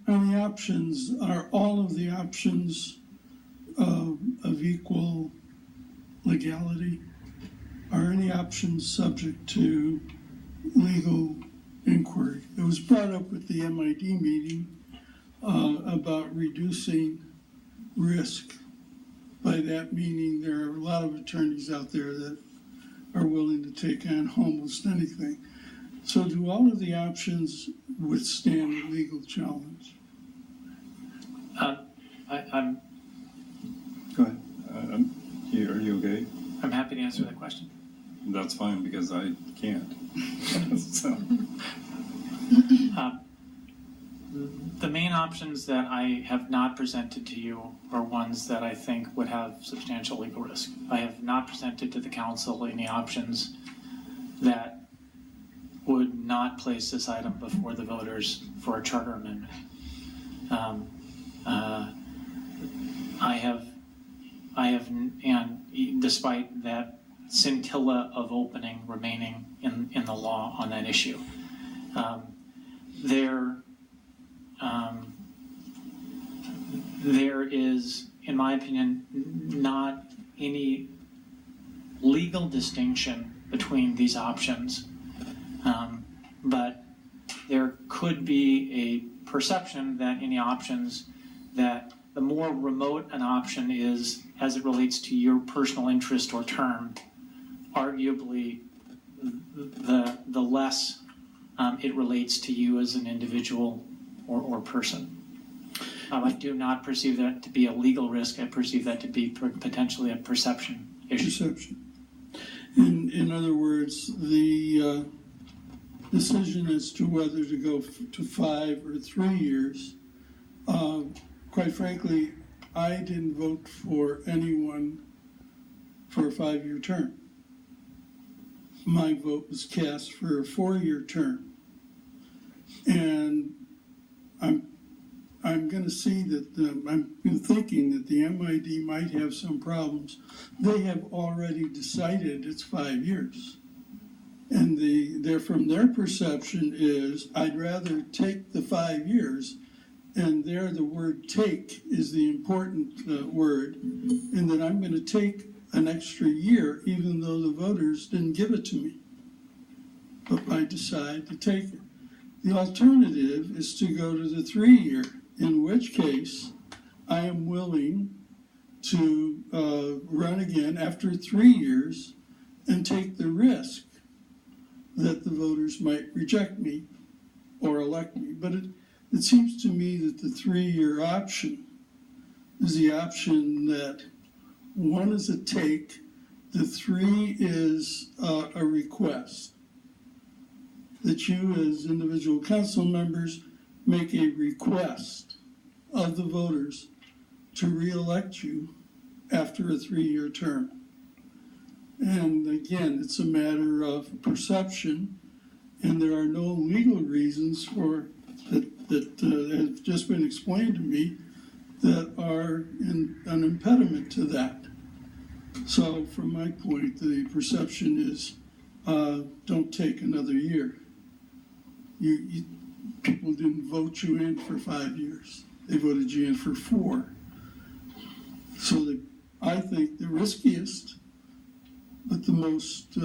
And the options, are all of the options of equal legality? Are any options subject to legal inquiry? It was brought up at the MID meeting about reducing risk. By that meaning, there are a lot of attorneys out there that are willing to take on almost anything. So do all of the options withstand a legal challenge? I'm Go ahead. Are you okay? I'm happy to answer that question. That's fine, because I can't. So. The main options that I have not presented to you are ones that I think would have substantial legal risk. I have not presented to the council any options that would not place this item before the voters for a charter amendment. I have, and despite that scintilla of opening remaining in the law on that issue, there is, in my opinion, not any legal distinction between these options, but there could be a perception that any options, that the more remote an option is as it relates to your personal interest or term, arguably the less it relates to you as an individual or person. I do not perceive that to be a legal risk. I perceive that to be potentially a perception issue. Perception. In other words, the decision as to whether to go to 5 or 3 years, quite frankly, I didn't vote for anyone for a 5-year term. My vote was cast for a 4-year term. And I'm going to see that I'm thinking that the MID might have some problems. They have already decided it's 5 years. And from their perception is, I'd rather take the 5 years, and there the word take is the important word, and that I'm going to take an extra year even though the voters didn't give it to me. But I decide to take it. The alternative is to go to the 3-year, in which case I am willing to run again after 3 years and take the risk that the voters might reject me or elect me. But it seems to me that the 3-year option is the option that 1 is a take, the 3 is a request. That you as individual council members make a request of the voters to re-elect you after a 3-year term. And again, it's a matter of perception, and there are no legal reasons for that have just been explained to me that are an impediment to that. So from my point, the perception is don't take another year. People didn't vote you in for 5 years. They voted you in for 4. So I think the riskiest, but the most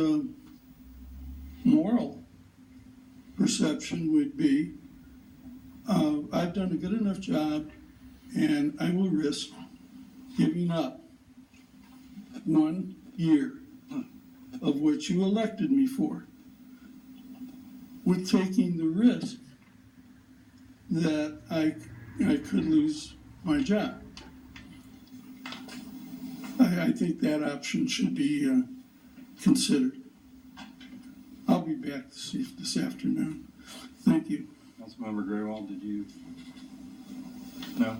moral perception would be, I've done a good enough job, and I will risk giving up 1 year of what you elected me for, with taking the risk that I could lose my job. I think that option should be considered. I'll be back this afternoon. Thank you. Councilmember Graywall, did you? No?